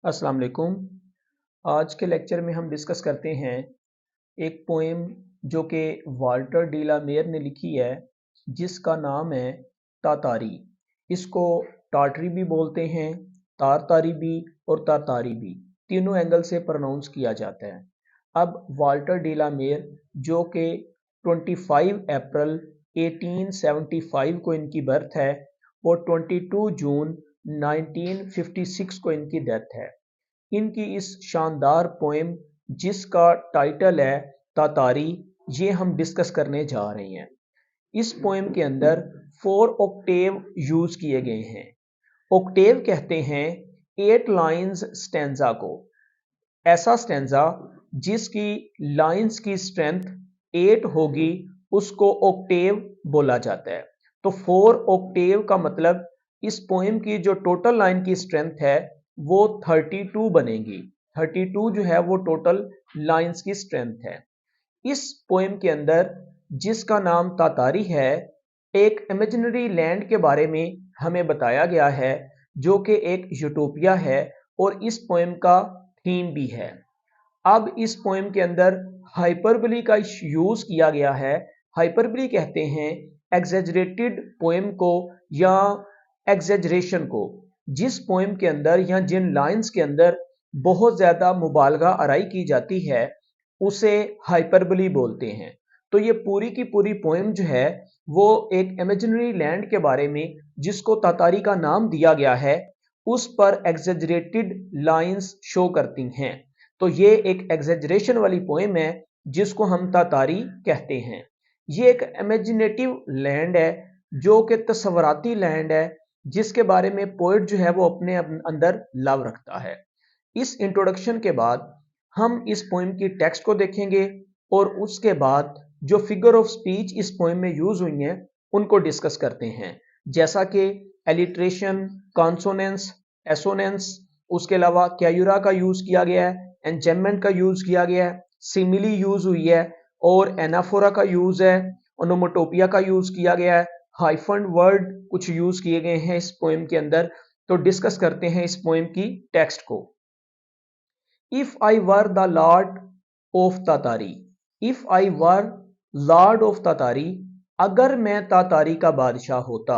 अस्सलाम वालेकुम। आज के लेक्चर में हम डिस्कस करते हैं एक पोएम जो कि वाल्टर डी ला मेयर ने लिखी है, जिसका नाम है तातारी। इसको टाटरी भी बोलते हैं, तारतारी भी और तातारी भी, तीनों एंगल से प्रोनाउंस किया जाता है। अब वाल्टर डी ला मेयर जो कि 25 अप्रैल 1875 को इनकी बर्थ है और 22 जून 1956 को इनकी डेथ है। इनकी इस शानदार पोएम जिसका टाइटल है तातारी, ये हम डिस्कस करने जा रहे हैं। इस पोएम के अंदर 4 ऑक्टेव यूज किए गए हैं। ऑक्टेव कहते हैं 8 लाइंस स्टैंजा को। ऐसा स्टैंजा जिसकी लाइंस की स्ट्रेंथ 8 होगी उसको ऑक्टेव बोला जाता है। तो 4 ऑक्टेव का मतलब इस पोएम की जो टोटल लाइन की स्ट्रेंथ है वो 32 बनेगी। 32 जो है वो टोटल लाइंस की स्ट्रेंथ है। इस पोएम के अंदर जिसका नाम तातारी है, एक इमेजिनरी लैंड के बारे में हमें बताया गया है जो कि एक यूटोपिया है और इस पोएम का थीम भी है। अब इस पोएम के अंदर हाइपरबली का यूज किया गया है। हाइपरबली कहते हैं एग्जेजरेटेड पोएम को या एग्जेजरेशन को। जिस पोएम के अंदर या जिन लाइंस के अंदर बहुत ज्यादा मुबालगा आराई की जाती है उसे हाइपरबली बोलते हैं। तो ये पूरी की पूरी पोएम जो है वो एक इमेजिनरी लैंड के बारे में, जिसको तातारी का नाम दिया गया है, उस पर एग्जेजरेटेड लाइंस शो करती हैं। तो ये एक एग्जेजरेशन वाली पोएम है जिसको हम तातारी कहते हैं। ये एक इमेजिनेटिव लैंड है जो कि तस्वराती लैंड है, जिसके बारे में पोएट जो है वो अपने अंदर लव रखता है। इस इंट्रोडक्शन के बाद हम इस पोएम की टेक्स्ट को देखेंगे और उसके बाद जो फिगर ऑफ स्पीच इस पोएम में यूज हुई हैं उनको डिस्कस करते हैं, जैसा कि एलिट्रेशन, कॉन्सोनेंस, एसोनेंस, उसके अलावा कैयुरा का यूज किया गया है, एंजेममेंट का यूज किया गया है, सिमिली यूज हुई है और एनाफोरा का यूज है, ओनोमोटोपिया का यूज किया गया है, हाइफन वर्ड कुछ यूज किए गए हैं इस पोएम के अंदर। तो डिस्कस करते हैं इस पोएम की टेक्स्ट को। If I were the lord of Tartary, if I were lord of Tartary, अगर मैं तातारी का बादशाह होता।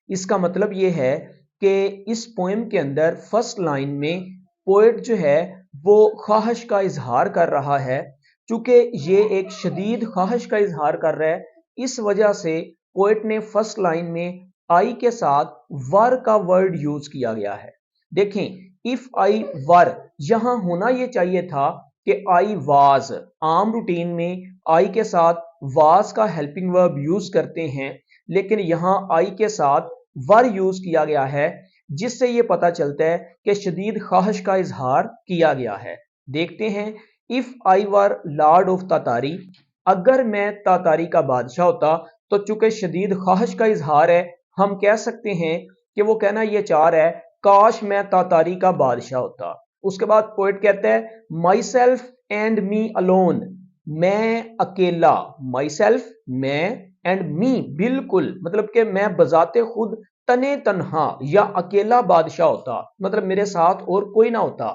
इसका मतलब यह है कि इस पोएम के अंदर फर्स्ट लाइन में पोएट जो है वो ख्वाहिश का इजहार कर रहा है। चूंकि ये एक शदीद ख्वाहिश का इजहार कर रहा है, इस वजह से पोएट ने फर्स्ट लाइन में आई के साथ वर का वर्ड यूज किया गया है। देखें, इफ आई वर, यहां होना यह चाहिए था कि आई वाज। आम रूटीन में आई के साथ वाज का हेल्पिंग वर्ब यूज करते हैं, लेकिन यहां आई के साथ वर यूज किया गया है, जिससे यह पता चलता है कि शदीद ख्वाहिश का इजहार किया गया है। देखते हैं, if I were lord of Tartary, अगर मैं तातारी का बादशाह होता। तो चूंकि शदीद ख्वाहिश का इजहार है, हम कह सकते हैं कि वो कहना यह चाह रहा है काश मैं तातारी का बादशाह होता। उसके बाद पोएट कहता है my self and me alone, मैं अकेला। माई सेल्फ, मैं, एंड मी, बिल्कुल, मतलब कि मैं बजाते खुद तने तन्हा या अकेला बादशाह होता, मतलब मेरे साथ और कोई ना होता।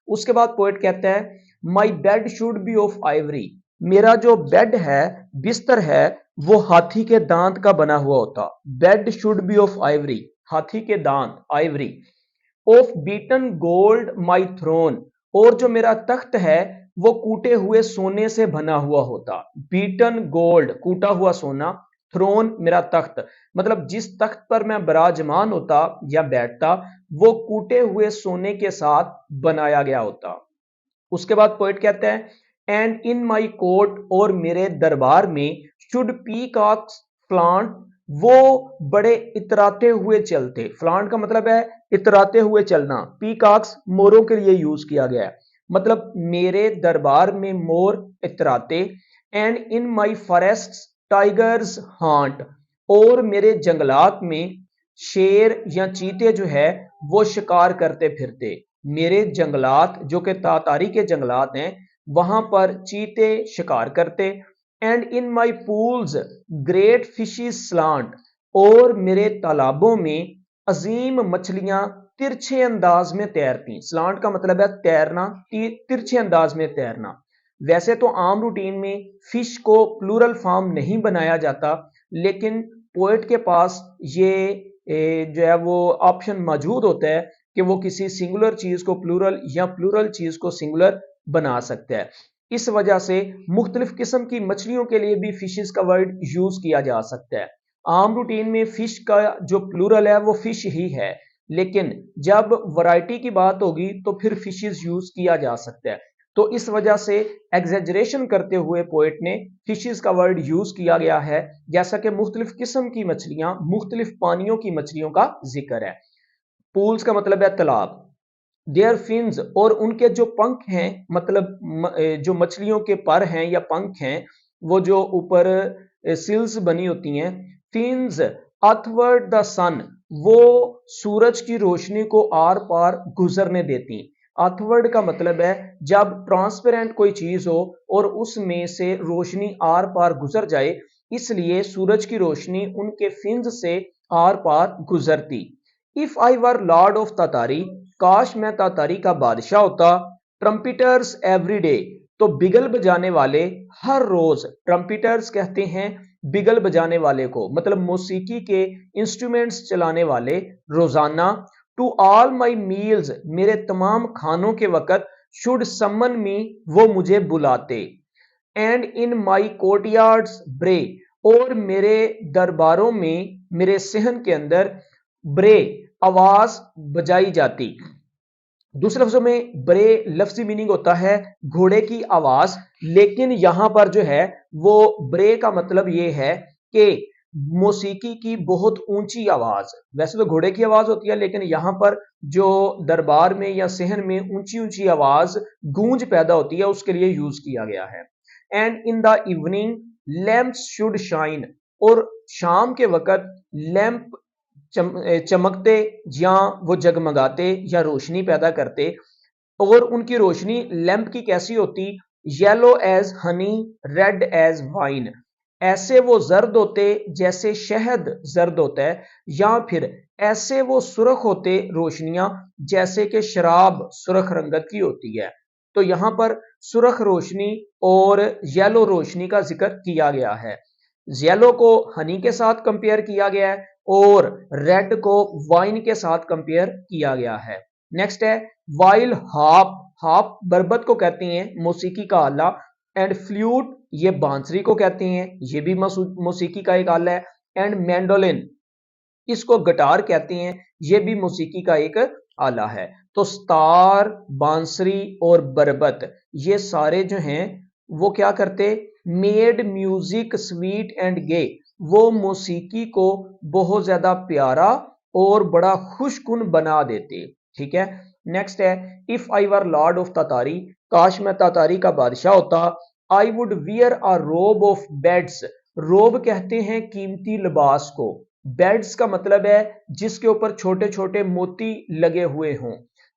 उसके बाद पोएट कहता है my bed should be of Ivory, मेरा जो बेड है, बिस्तर है, वो हाथी के दांत का बना हुआ होता। Bed should be of ivory, हाथी के दांत, ivory. Of beaten gold my throne, और जो मेरा तख्त है वो कूटे हुए सोने से बना हुआ होता। बीटन गोल्ड, कूटा हुआ सोना, थ्रोन मेरा तख्त, मतलब जिस तख्त पर मैं विराजमान होता या बैठता वो कूटे हुए सोने के साथ बनाया गया होता। उसके बाद पोएट कहता है एंड इन माई कोर्ट, और मेरे दरबार में शुड पीकॉक्स फ्लांट, वो बड़े इतराते हुए चलते। फ्लांट का मतलब है इतराते हुए चलना। पीकॉक्स मोरों के लिए यूज किया गया है, मतलब मेरे दरबार में मोर इतराते। And in my forest tigers haunt, और मेरे जंगलात में शेर या चीते जो है वो शिकार करते फिरते। मेरे जंगलात जो कि तातारी के जंगलात हैं, वहां पर चीते शिकार करते। And in my pools great fishes slant, और मेरे तालाबों में अजीम मछलियां तिरछे अंदाज में तैरती। स्लांट का मतलब है तैरना, तिरछे अंदाज में तैरना। वैसे तो आम रूटीन में फिश को प्लूरल फॉर्म नहीं बनाया जाता, लेकिन पोएट के पास ये जो है वो ऑप्शन मौजूद होता है कि वो किसी सिंगुलर चीज को प्लूरल या प्लूरल चीज को सिंगुलर बना सकता है। इस वजह से मुख्तलिफ किस्म की मछलियों के लिए भी फिशेस का वर्ड यूज किया जा सकता है। आम रूटीन में फिश का जो प्लूरल है वो फिश ही है, लेकिन जब वैरायटी की बात होगी तो फिर फिशेस यूज किया जा सकता है। तो इस वजह से एग्जेजरेशन करते हुए पोएट ने फिशेस का वर्ड यूज किया गया है, जैसा कि मुख्तलिफ किस्म की मछलियां, मुख्तलिफ पानियों की मछलियों का जिक्र है। पूल्स का मतलब है तालाब। देयर फिन्स, और उनके जो पंख हैं, मतलब जो मछलियों के पर हैं या पंख हैं, वो जो ऊपर सिल्स बनी होती हैं, फिन्स अथवर्ड द सन, वो सूरज की रोशनी को आर पार गुजरने देती। अथवर्ड का मतलब है जब ट्रांसपेरेंट कोई चीज हो और उसमें से रोशनी आर पार गुजर जाए, इसलिए सूरज की रोशनी उनके फिन्स से आर पार गुजरती। If I were lord of Tartary, काश मैं तातारी का बादशाह होता। ट्रम्पिटर्स एवरी डे, तो बिगल बजाने वाले हर रोज। ट्रम्पिटर्स कहते हैं बिगल बजाने वाले को, मतलब मौसीकी के इंस्ट्रूमेंट्स चलाने वाले, रोजाना। टू ऑल माई मील्स, मेरे तमाम खानों के वक्त, शुड समन मी, वो मुझे बुलाते। एंड इन माई कोर्टयार्ड्स ब्रे, और मेरे दरबारों में, मेरे सहन के अंदर ब्रे आवाज बजाई जाती। दूसरे लफ्जों में ब्रे लफ्जी मीनिंग होता है घोड़े की आवाज, लेकिन यहां पर जो है वो ब्रे का मतलब ये है कि मौसीकी की बहुत ऊंची आवाज। वैसे तो घोड़े की आवाज होती है, लेकिन यहां पर जो दरबार में या सहन में ऊंची ऊंची आवाज, गूंज पैदा होती है, उसके लिए यूज किया गया है। And in the evening lamps should shine, और शाम के वक्त लैंप चमकते या वो जगमगाते या रोशनी पैदा करते। और उनकी रोशनी लैंप की कैसी होती? Yellow as honey, red as wine, ऐसे वो जर्द होते जैसे शहद जर्द होता है, या फिर ऐसे वो सुर्ख होते रोशनियां जैसे कि शराब सुर्ख रंगत की होती है। तो यहां पर सुर्ख रोशनी और येलो रोशनी का जिक्र किया गया है। येलो को हनी के साथ कंपेयर किया गया है और रेड को वाइन के साथ कंपेयर किया गया है। नेक्स्ट है वाइल हार्प। हार्प बरबत को कहते हैं, मौसीकी का आला। एंड फ्लूट, ये बांसुरी को कहते हैं, ये भी मौसीकी का एक आला है। एंड मैंडोलिन, इसको गिटार कहते हैं, ये भी मौसीकी का एक आला है। तो स्टार, बांसुरी और बरबत, ये सारे जो हैं वो क्या करते? मेड म्यूजिक स्वीट एंड गे, वो मौसीकी को बहुत ज्यादा प्यारा और बड़ा खुशकुन बना देते। ठीक है। नेक्स्ट है if I were lord of Tartary, काश मैं तातारी का बादशाह होता। I would wear a robe of beds, रोब कहते हैं कीमती लिबास को। बेड्स का मतलब है जिसके ऊपर छोटे छोटे मोती लगे हुए हों।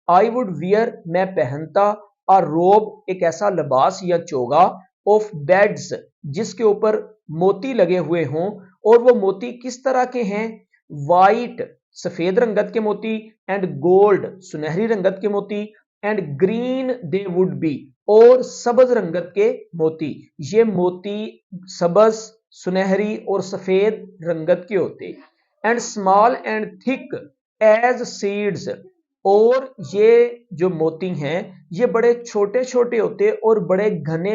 आई वुड वियर, मैं पहनता, अ रोब, एक ऐसा लिबास या चोगा, ऑफ बेड्स, जिसके ऊपर मोती लगे हुए हों। और वो मोती किस तरह के हैं? वाइट, सफेद रंगत के मोती, एंड गोल्ड, सुनहरी रंगत के मोती, and green they would be, और सबज रंगत के मोती। ये मोती सबज, सुनहरी और सफेद रंगत के होते। And small and thick as seeds, और ये जो मोती हैं ये बड़े छोटे छोटे होते और बड़े घने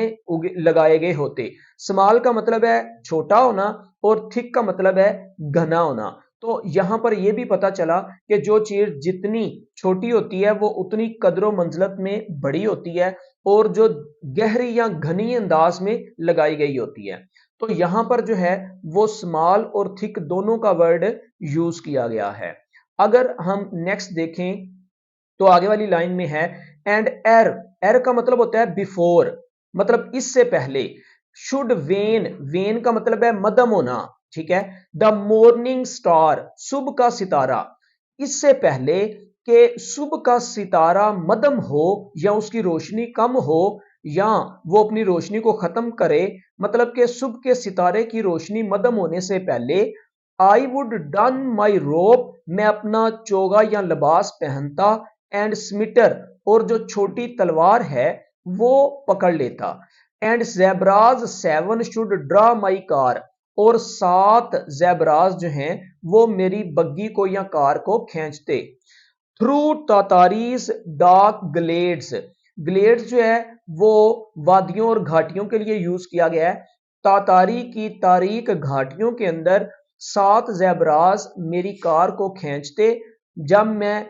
लगाए गए होते। स्मॉल का मतलब है छोटा होना और थिक का मतलब है घना होना। तो यहां पर यह भी पता चला कि जो चीज जितनी छोटी होती है वो उतनी कदरों मंजिलत में बड़ी होती है, और जो गहरी या घनी अंदाज में लगाई गई होती है। तो यहां पर जो है वो स्मॉल और थिक दोनों का वर्ड यूज किया गया है। अगर हम नेक्स्ट देखें तो आगे वाली लाइन में है एंड एर, एर का मतलब होता है बिफोर, मतलब इससे पहले। शुड वेन, वेन का मतलब है मध्यम होना। ठीक है। द मॉर्निंग स्टार, सुबह का सितारा, इससे पहले कि सुबह का सितारा मध्यम हो या उसकी रोशनी कम हो या वो अपनी रोशनी को खत्म करे, मतलब कि सुबह के सितारे की रोशनी मध्यम होने से पहले आई वुड डन माई रोब, मैं अपना चोगा या लिबास पहनता, एंड स्मिटर, और जो छोटी तलवार है वो पकड़ लेता, and zebras 7 should draw my car, और 7 ज़ेब्राज जो हैं वो मेरी बग्गी को या कार को खींचते। थ्रू तातारीज डार्क ग्लेड्स, ग्लेड्स जो है वो वादियों और घाटियों के लिए यूज किया गया है। तातारी की तारीक घाटियों के अंदर 7 ज़ेब्राज मेरी कार को खींचते जब मैं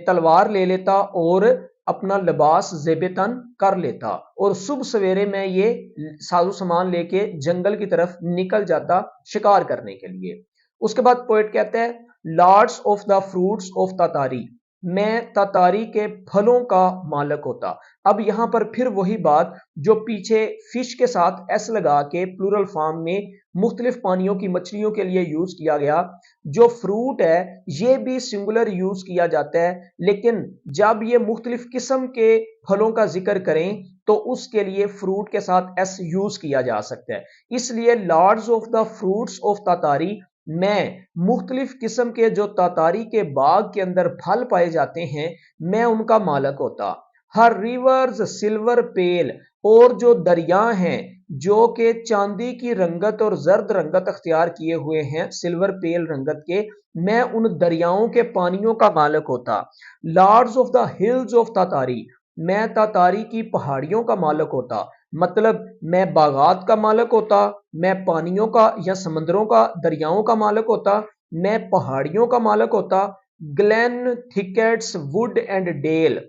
तलवार ले लेता और अपना लिबास ज़ेब-ए-तन कर लेता, और सुबह सवेरे मैं ये साजो सामान लेके जंगल की तरफ निकल जाता शिकार करने के लिए। उसके बाद पोएट कहता है lords of the fruits of Tartary, मैं तातारी के फलों का मालिक होता। अब यहां पर फिर वही बात जो पीछे फिश के साथ एस लगा के प्लूरल फॉर्म में मुख्तलिफ पानियों की मछलियों के लिए यूज किया गया। जो फ्रूट है ये भी सिंगुलर यूज किया जाता है, लेकिन जब ये मुख्तलिफ किस्म के फलों का जिक्र करें तो उसके लिए फ्रूट के साथ एस यूज किया जा सकता है। इसलिए lords of the fruits of Tartary, मैं मुख्तलिफ किस्म के जो तातारी के बाग के अंदर फल पाए जाते हैं मैं उनका मालिक होता। हर रिवर्स सिल्वर पेल, और जो दरिया हैं जो कि चांदी की रंगत और जर्द रंगत अख्तियार किए हुए हैं सिल्वर पेल रंगत के, मैं उन दरियाओं के पानियों का मालिक होता। Lords of the hills of Tartary, मैं तातारी की पहाड़ियों का मालिक होता। मतलब मैं बागात का मालिक होता, मैं पानियों का या समंदरों का दरियाओं का मालिक होता, मैं पहाड़ियों का मालिक होता। Glen thickets wood and dale,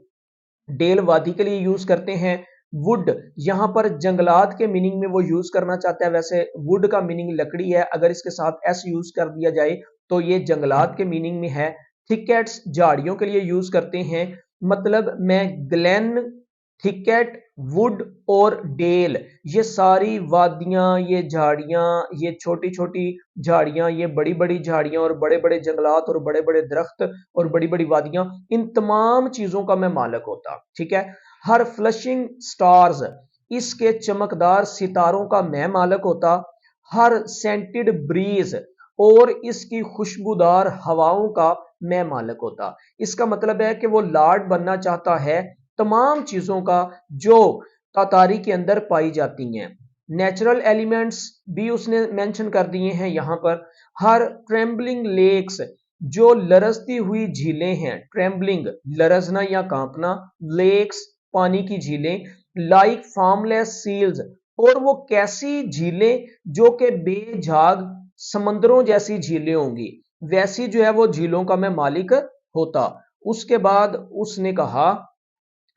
dale वादी के लिए यूज करते हैं। वुड यहां पर जंगलात के मीनिंग में वो यूज करना चाहता है, वैसे वुड का मीनिंग लकड़ी है, अगर इसके साथ एस यूज कर दिया जाए तो ये जंगलात के मीनिंग में है। थिकेट्स झाड़ियों के लिए यूज करते हैं। मतलब मैं ग्लेन, थिकेट, वुड और डेल, ये सारी वादियां, ये झाड़ियां, ये छोटी छोटी झाड़ियां, ये बड़ी बड़ी झाड़ियां और बड़े बड़े जंगलात और बड़े बड़े दरख्त और बड़ी बड़ी वादियां, इन तमाम चीजों का मैं मालिक होता। ठीक है। हर फ्लशिंग स्टार्स, इसके चमकदार सितारों का मैं मालिक होता। हर सेंटेड ब्रीज, और इसकी खुशबूदार हवाओं का मैं मालिक होता। इसका मतलब है कि वो लॉर्ड बनना चाहता है तमाम चीजों का जो तातारी के अंदर पाई जाती हैं। नेचुरल एलिमेंट्स भी उसने मेंशन कर दिए हैं यहां पर। हर ट्रेम्बलिंग लेक्स, जो लरजती हुई झीलें हैं, ट्रेम्बलिंग लरजना या कांपना, लेक्स पानी की झीलें, लाइक फार्मलेस सील्स, और वो कैसी झीलें जो कि बेझाग समंदरों जैसी झीलें होंगी, वैसी जो है वो झीलों का मैं मालिक होता। उसके बाद उसने कहा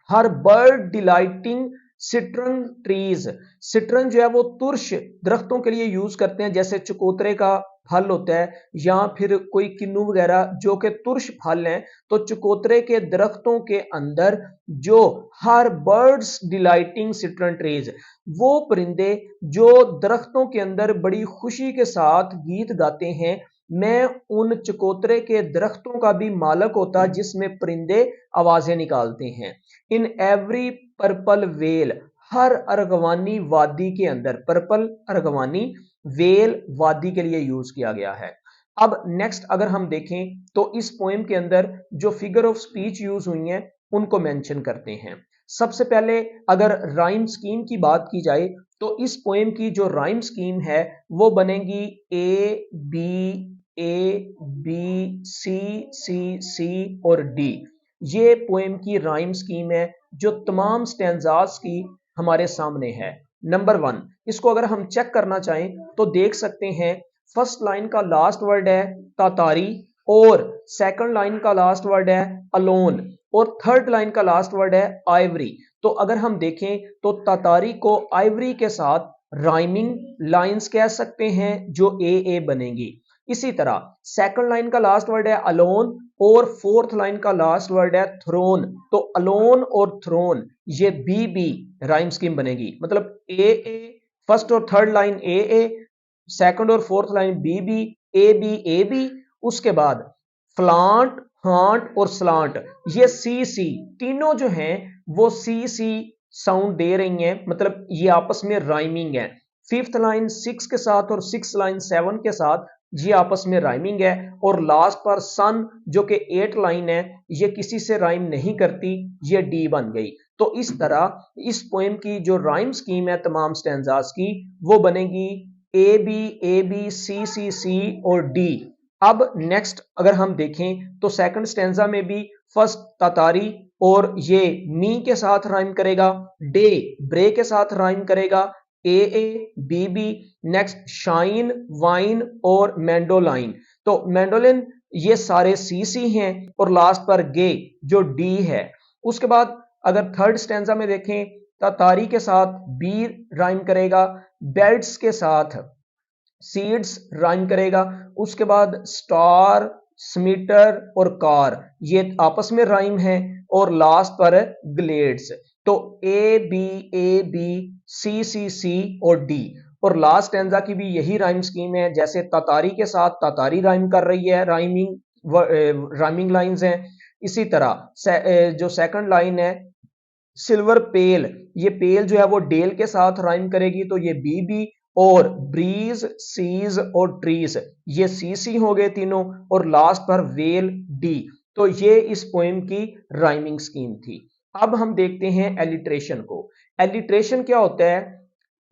हर बर्ड डिलाइटिंग सिट्रन ट्रीज, सिट्रन जो है वो तुर्श दरख्तों के लिए यूज करते हैं, जैसे चकोतरे का फल होता है या फिर कोई किन्नू वगैरह जो कि तुर्श फल हैं, तो चकोतरे के दरख्तों के अंदर जो हर बर्ड्स डिलाइटिंग सिट्रन ट्रीज, वो परिंदे जो दरख्तों के अंदर बड़ी खुशी के साथ गीत गाते हैं, मैं उन चकोतरे के दरख्तों का भी मालिक होता जिसमें परिंदे आवाजें निकालते हैं। इन एवरी पर्पल वेल, हर अर्गवानी वादी के अंदर, पर्पल अर्गवानी वेल वादी के लिए यूज किया गया है। अब नेक्स्ट अगर हम देखें तो इस पोएम के अंदर जो फिगर ऑफ स्पीच यूज हुई हैं उनको मेंशन करते हैं। सबसे पहले अगर राइम स्कीम की बात की जाए तो इस पोएम की जो राइम स्कीम है वो बनेगी A B C और D। ये पोएम की राइम स्कीम है जो तमाम स्टैंजास की हमारे सामने है। नंबर 1, इसको अगर हम चेक करना चाहें तो देख सकते हैं फर्स्ट लाइन का लास्ट वर्ड है तातारी, और सेकंड लाइन का लास्ट वर्ड है अलोन, और थर्ड लाइन का लास्ट वर्ड है आइवरी। तो अगर हम देखें तो तातारी को आइवरी के साथ राइमिंग लाइंस कह सकते हैं जो ए बनेगी। इसी तरह सेकंड लाइन का लास्ट वर्ड है अलोन और फोर्थ लाइन का लास्ट वर्ड है थ्रोन, तो अलोन और थ्रोन ये बी राइम स्कीम बनेगी। मतलब ए फर्स्ट और थर्ड लाइन ए, सेकंड और fourth line B, A B, उसके बाद फ्लांट, हांट और स्लांट, ये सी तीनों जो हैं वो सी साउंड दे रही हैं, मतलब ये आपस में राइमिंग है। फिफ्थ लाइन 6 के साथ और सिक्स लाइन 7 के साथ ये आपस में राइमिंग है, और लास्ट पर सन जो कि 8 लाइन है, ये किसी से राइम नहीं करती, ये डी बन गई। तो इस तरह इस पोएम की जो राइम स्कीम है तमाम स्टैंजास की, वो बनेगी ए बी सी सी और डी। अब नेक्स्ट अगर हम देखें तो सेकंड स्टैंजा में भी फर्स्ट तातारी और ये मी के साथ राइम करेगा, डे ब्रे के साथ राइम करेगा, A B, next shine wine और मैंडोलाइन। तो मैंडोलिन ये सारे सी हैं, और लास्ट पर गे जो डी है। उसके बाद अगर थर्ड स्टैंजा में देखें, तातारी के साथ बी राइम करेगा, बेल्ट्स के साथ सीड्स राइम करेगा, उसके बाद स्टार स्मीटर और कार ये आपस में राइम है, और लास्ट पर ग्लेड्स। तो ए बी सी और डी। और लास्ट स्टैंजा की भी यही राइम स्कीम है, जैसे तातारी के साथ तातारी राइम कर रही है, राइमिंग लाइंस हैं। इसी तरह जो सेकंड लाइन है सिल्वर पेल, ये पेल जो है वो डेल के साथ राइम करेगी, तो ये बी, और ब्रीज सीज और ट्रीज ये सी हो गए तीनों, और लास्ट पर वेल डी। तो ये इस पोएम की राइमिंग स्कीम थी। अब हम देखते हैं एलिट्रेशन को। एलिट्रेशन क्या होता है?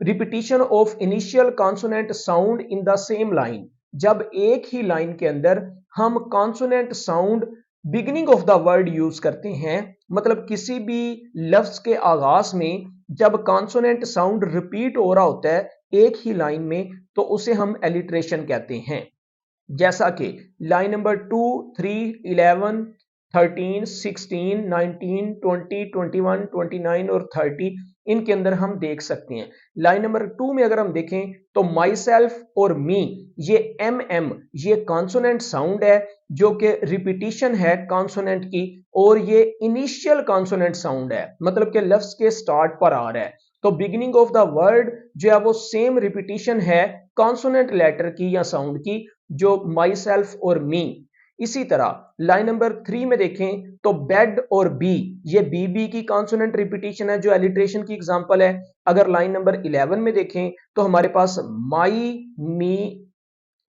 Repetition of initial consonant sound in the same line. जब एक ही लाइन के अंदर हम consonant sound beginning of the word use करते हैं, मतलब किसी भी लफ्ज के आगाज में जब कॉन्सोनेंट साउंड रिपीट हो रहा होता है एक ही लाइन में, तो उसे हम एलिट्रेशन कहते हैं। जैसा कि लाइन नंबर 2, 3, 11, 13, 16, 19, 20, 21, 29 और 30 इनके अंदर हम देख सकते हैं। लाइन नंबर 2 में अगर हम देखें तो माई सेल्फ और मी, ये एम ये कॉन्सोनेंट साउंड है जो कि रिपीटिशन है कॉन्सोनेंट की, और ये इनिशियल कॉन्सोनेंट साउंड है, मतलब कि लफ्ज के स्टार्ट पर आ रहा है। तो बिगिनिंग ऑफ द वर्ड जो है वो सेम रिपीटिशन है कॉन्सोनेंट लेटर की या साउंड की, जो माई सेल्फ और मी। इसी तरह लाइन नंबर 3 में देखें तो बेड और बी, ये बी की कॉन्सोनेंट रिपीटिशन है जो एलिट्रेशन की एग्जांपल है। अगर लाइन नंबर 11 में देखें तो हमारे पास माई मी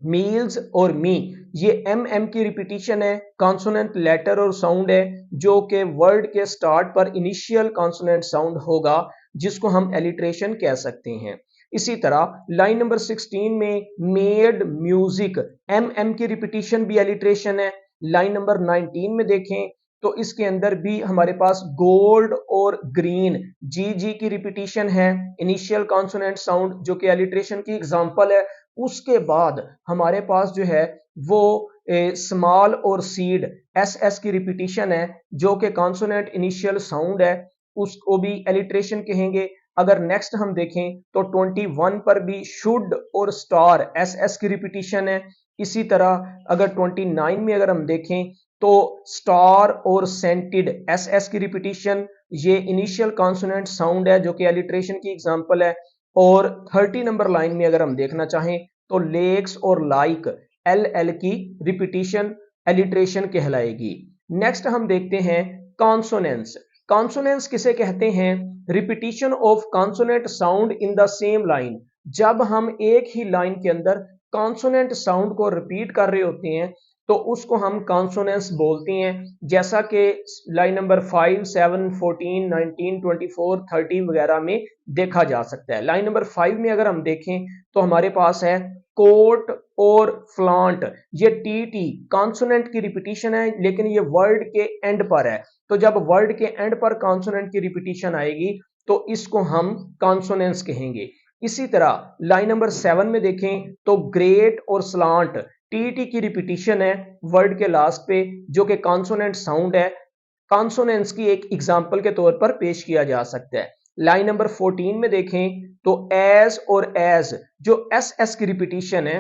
मील्स और मी, ये एम की रिपीटिशन है, कॉन्सोनेंट लेटर और साउंड है जो कि वर्ड के स्टार्ट पर इनिशियल कॉन्सोनेंट साउंड होगा, जिसको हम एलिट्रेशन कह सकते हैं। इसी तरह लाइन नंबर 16 में मेड म्यूजिक, एम की रिपीटिशन भी एलिट्रेशन है। लाइन नंबर 19 में देखें तो इसके अंदर भी हमारे पास गोल्ड और ग्रीन, जी की रिपीटिशन है, इनिशियल कॉन्सोनेंट साउंड जो कि एलिट्रेशन की एग्जांपल है। उसके बाद हमारे पास जो है वो स्मॉल और सीड, एस की रिपीटिशन है जो कि कॉन्सोनेंट इनिशियल साउंड है, उसको भी एलिट्रेशन कहेंगे। अगर नेक्स्ट हम देखें तो 21 पर भी शुड और स्टार, एस की रिपीटिशन है। इसी तरह अगर 29 में अगर हम देखें तो स्टार और सेंटेड, एस की रिपीटिशन, ये इनिशियल कॉन्सोनेंट साउंड है जो कि एलिट्रेशन की एग्जांपल है। और 30 नंबर लाइन में अगर हम देखना चाहें तो लेक्स और लाइक, एल की रिपीटिशन एलिट्रेशन कहलाएगी। नेक्स्ट हम देखते हैं कॉन्सोनेंस। कॉन्सोनेंस किसे कहते हैं? Repetition of consonant sound in the same line. जब हम एक ही लाइन के अंदर कॉन्सोनेंट साउंड को रिपीट कर रहे होते हैं तो उसको हम कॉन्सोनेंस बोलते हैं, जैसा कि लाइन नंबर 5, 7, 14, 19, 24, 30 वगैरह में देखा जा सकता है। लाइन नंबर 5 में अगर हम देखें तो हमारे पास है कोट और फ्लांट, ये टी कॉन्सोनेंट की रिपीटिशन है लेकिन ये वर्ड के एंड पर है, तो जब वर्ड के एंड पर कॉन्सोनेंट की रिपीटिशन आएगी तो इसको हम कॉन्सोनेंस कहेंगे। इसी तरह लाइन नंबर 7 में देखें तो ग्रेट और स्लांट, टी की रिपीटिशन है वर्ड के लास्ट पे जो कि कॉन्सोनेंट साउंड है, कॉन्सोनेंस की एक एग्जांपल के तौर पर पेश किया जा सकता है। लाइन नंबर 14 में देखें तो एज और एज, जो एस की रिपीटिशन है,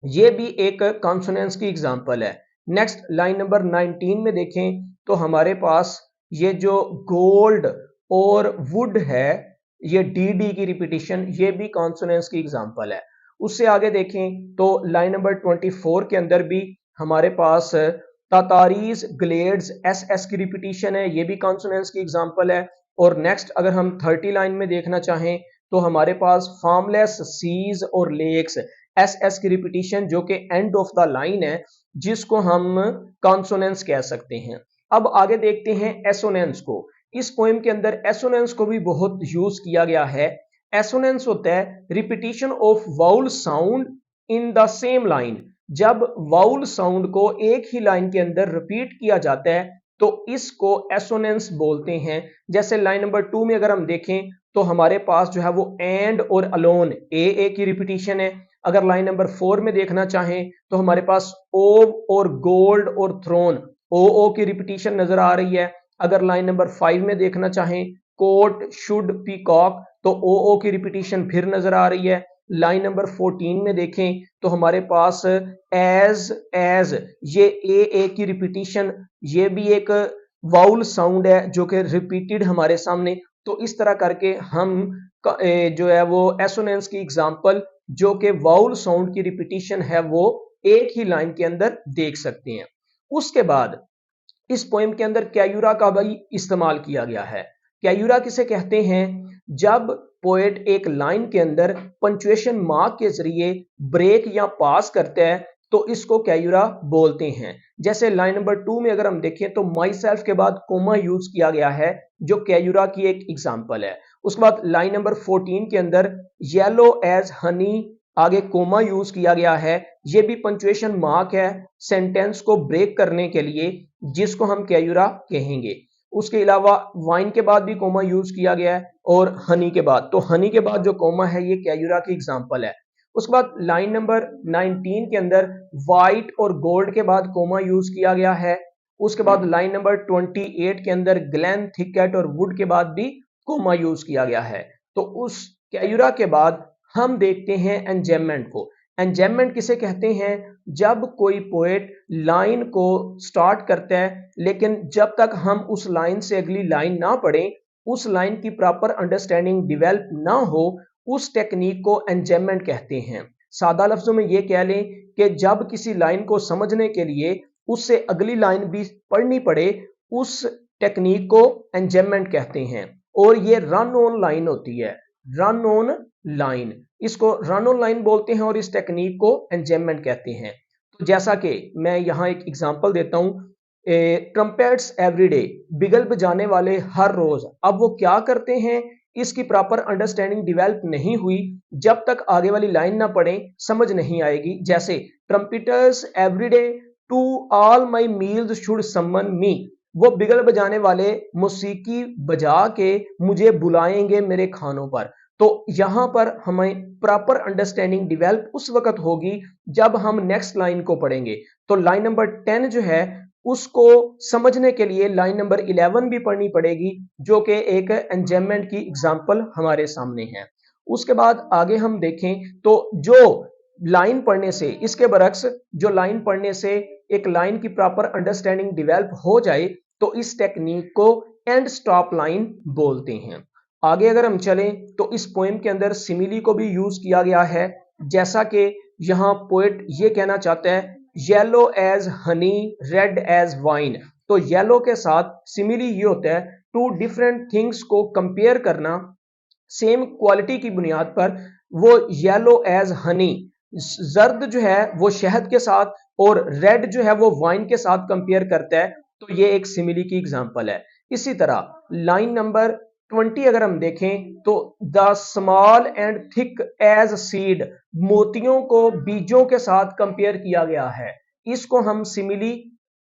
ये भी एक कॉन्सोनेंस की एग्जांपल है। नेक्स्ट लाइन नंबर 19 में देखें तो हमारे पास ये जो गोल्ड और वुड है, ये डी की रिपीटिशन, ये भी कॉन्सोनेंस की एग्जांपल है। उससे आगे देखें तो लाइन नंबर 24 के अंदर भी हमारे पास तातारीज ग्लेड्स, एस की रिपीटिशन है, ये भी कॉन्सोनेंस की एग्जांपल है। और नेक्स्ट अगर हम 30 लाइन में देखना चाहें तो हमारे पास फार्मलेस सीज और लेक्स, एस एस की रिपीटिशन जो कि एंड ऑफ द लाइन है, जिसको हम कॉन्सोनेंस कह सकते हैं। अब आगे देखते हैं एसोनेंस को। इस पोएम के अंदर एसोनेंस को भी बहुत यूज किया गया है। एसोनेंस होता है repetition of vowel sound in the same line. जब वाउल साउंड को एक ही लाइन के अंदर रिपीट किया जाता है तो इसको एसोनेंस बोलते हैं। जैसे लाइन नंबर 2 में अगर हम देखें तो हमारे पास जो है वो एंड और अलोन ए की रिपीटिशन है। अगर लाइन नंबर 4 में देखना चाहें तो हमारे पास ओव और गोल्ड और थ्रोन ओ की रिपीटिशन नजर आ रही है। अगर लाइन नंबर 5 में देखना चाहें कोट शुड पीकॉक तो ओ की रिपीटिशन फिर नजर आ रही है। लाइन नंबर 14 में देखें तो हमारे पास एज ये ए की रिपीटिशन, ये भी एक वाउल साउंड है जो कि रिपीटेड हमारे सामने। तो इस तरह करके हम जो है वो एसोनेंस की एग्जांपल जो कि वाउल साउंड की रिपीटिशन है वो एक ही लाइन के अंदर देख सकते हैं। उसके बाद इस पोएम के अंदर कैयूरा का भी इस्तेमाल किया गया है। कैयूरा किसे कहते हैं? जब पोएट एक लाइन के अंदर पंचुएशन मार्क के जरिए ब्रेक या पास करता है तो इसको कैयूरा बोलते हैं। जैसे लाइन नंबर 2 में अगर हम देखें तो माई सेल्फ के बाद कोमा यूज किया गया है जो कैयूरा की एक एग्जांपल है। उसके बाद लाइन नंबर 14 के अंदर येलो एज हनी आगे कोमा यूज किया गया है। ये भी पंचुएशन मार्क है सेंटेंस को ब्रेक करने के लिए, जिसको हम कैयूरा कहेंगे। उसके अलावा वाइन के बाद भी कोमा यूज किया गया है और हनी के बाद, तो हनी के बाद जो कोमा है ये कैयूरा की एग्जांपल है। उसके बाद लाइन नंबर 19 के अंदर वाइट और गोल्ड के बाद कोमा यूज किया गया है। उसके बाद लाइन नंबर 28 के अंदर ग्लेन थिकेट और वुड के बाद भी कोमा यूज किया गया है। तो उस कैयूरा के बाद हम देखते हैं एंजेममेंट को। एंजेममेंट किसे कहते हैं? जब कोई पोएट लाइन को स्टार्ट करता है लेकिन जब तक हम उस लाइन से अगली लाइन ना पढ़ें, उस लाइन की प्रॉपर अंडरस्टैंडिंग डेवलप ना हो, उस टेक्निक को एंजेममेंट कहते हैं। सादा लफ्जों में ये कह लें कि जब किसी लाइन को समझने के लिए उससे अगली लाइन भी पढ़नी पड़े, उस टेक्निक को एंजेममेंट कहते हैं। और ये रन ऑन लाइन होती है, रन ऑन लाइन, इसको रन ऑन लाइन बोलते हैं और इस टेक्निक को एंजेममेंट कहते हैं। तो जैसा कि मैं यहाँ एक एग्जांपल देता हूँ, ट्रम्पेट्स एवरीडे, बिगल बजाने वाले हर रोज। अब वो क्या करते हैं, इसकी प्रॉपर अंडरस्टैंडिंग डेवलप नहीं हुई, जब तक आगे वाली लाइन ना पढ़े समझ नहीं आएगी। जैसे trumpeters everyday to all my meals should summon me, वो बिगल बजाने वाले मौसीकी बजा के मुझे बुलाएंगे मेरे खानों पर। तो यहां पर हमें प्रॉपर अंडरस्टैंडिंग डेवलप उस वक्त होगी जब हम नेक्स्ट लाइन को पढ़ेंगे। तो लाइन नंबर 10 जो है उसको समझने के लिए लाइन नंबर 11 भी पढ़नी पड़ेगी, जो कि एक एंजेममेंट की एग्जांपल हमारे सामने है। उसके बाद आगे हम देखें तो जो लाइन पढ़ने से, इसके बरक्स जो लाइन पढ़ने से एक लाइन की प्रॉपर अंडरस्टैंडिंग डेवलप हो जाए तो इस टेक्निक को एंड स्टॉप लाइन बोलते हैं। आगे अगर हम चलें तो इस पोएम के अंदर सिमिली को भी यूज किया गया है। जैसा कि यहाँ पोएट ये कहना चाहता है yellow as honey red as wine, तो येलो के साथ सिमिली ये होता है टू डिफरेंट थिंग्स को कंपेयर करना सेम क्वालिटी की बुनियाद पर। वो येलो एज हनी, जर्द जो है वो शहद के साथ और रेड जो है वो वाइन के साथ कंपेयर करता है, तो ये एक सिमिली की एग्जांपल है। इसी तरह लाइन नंबर 20 अगर हम देखें तो the small and thick as seed, मोतियों को बीजों के साथ कंपेयर किया गया है, इसको हम सिमिली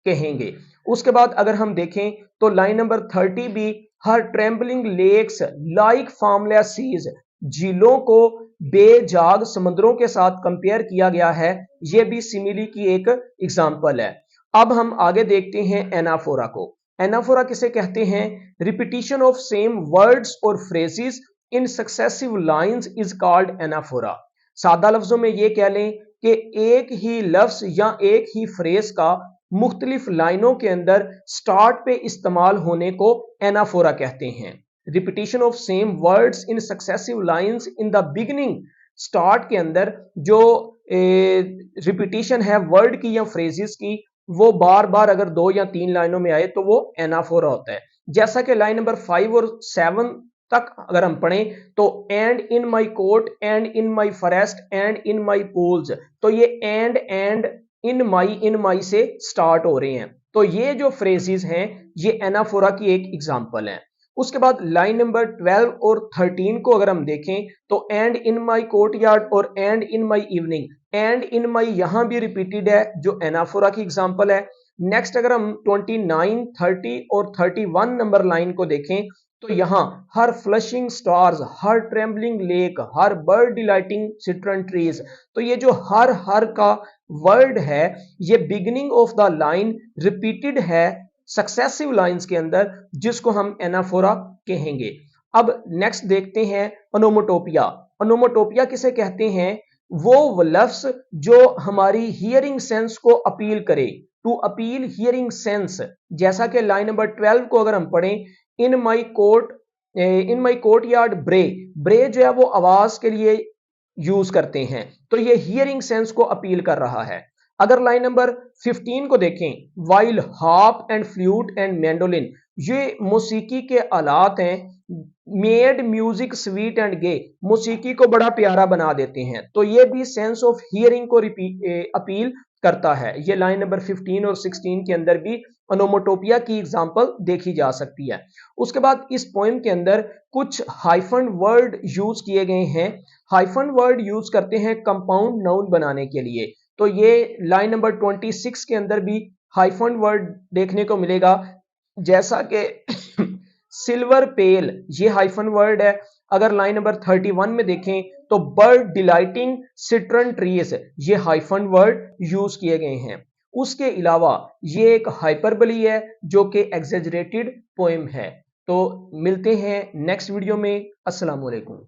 कहेंगे। उसके बाद अगर हम देखें तो लाइन नंबर 30 भी हर ट्रेम्बलिंग लेक्स लाइक फार्मलेस सीज, झीलों को बेजाग समंदरों के साथ कंपेयर किया गया है, यह भी सिमिली की एक एग्जांपल है। अब हम आगे देखते हैं एनाफोरा को। एनाफोरा किसे कहते हैं? रिपीटिशन ऑफ सेम वर्ड्स और phrases in successive lines is called anaphora. सादा लफ्जों में यह कह लें कि एक ही लफ्ज या एक ही फ्रेज का मुख्तलिफ लाइनों के अंदर स्टार्ट पे इस्तेमाल होने को एनाफोरा कहते हैं। Repetition of same words in successive lines in the beginning, start के अंदर जो रिपीटिशन है वर्ड की या फ्रेजेस की, वो बार बार अगर 2 या 3 लाइनों में आए तो वो एनाफोरा होता है। जैसा कि लाइन नंबर 5 और 7 तक अगर हम पढ़ें तो and in my court, and in my forest, and in my pools, तो ये एंड इन माई से स्टार्ट हो रहे हैं। तो ये जो फ्रेजेस हैं ये एनाफोरा की एक एग्जांपल है। उसके बाद लाइन नंबर 12 और 13 को अगर हम देखें तो and in my courtyard और and in my evening, and in my यहां भी रिपीटेड है जो एनाफोरा की एग्जांपल है। नेक्स्ट अगर हम 29, 30 और 31 नंबर लाइन को देखें तो यहां हर फ्लशिंग स्टार्स, हर ट्रेम्बलिंग लेक, हर बर्ड डिलाइटिंग सिट्रन ट्रीज, तो ये जो हर का वर्ड है ये beginning of the line repeated है सक्सेसिव लाइंस के अंदर, जिसको हम एनाफोरा कहेंगे। अब नेक्स्ट देखते हैं ओनोमोटोपिया। ओनोमोटोपिया किसे कहते हैं? वो लफ्ज जो हमारी हियरिंग सेंस को अपील करे, टू अपील हियरिंग सेंस। जैसा कि लाइन नंबर 12 को अगर हम पढ़ें, इन माई कोर्ट यार्ड ब्रे, ब्रे जो है वो आवाज के लिए यूज करते हैं, तो ये हियरिंग सेंस को अपील कर रहा है। अगर लाइन नंबर 15 को देखें, while harp and flute and mandolin, ये मौसीकी के आलात हैं, मेड म्यूजिक स्वीट एंड गे, मौसीकी को बड़ा प्यारा बना देते हैं, तो ये भी सेंस ऑफ हियरिंग को अपील करता है। ये लाइन नंबर 15 और 16 के अंदर भी ओनोमोटोपिया की एग्जांपल देखी जा सकती है। उसके बाद इस पोएम के अंदर कुछ हाइफन वर्ड यूज किए गए हैं। हाइफन वर्ड यूज करते हैं कंपाउंड नाउन बनाने के लिए, तो ये लाइन नंबर 26 के अंदर भी हाइफन वर्ड देखने को मिलेगा, जैसा कि सिल्वर पेल, ये हाइफन वर्ड है। अगर लाइन नंबर 31 में देखें तो बर्ड डिलाइटिंग सिट्रन ट्रीज, ये हाइफन वर्ड यूज किए गए हैं। उसके अलावा ये एक हाइपरबली है जो कि एग्जेजरेटेड पोएम है। तो मिलते हैं नेक्स्ट वीडियो में। अस्सलाम वालेकुम।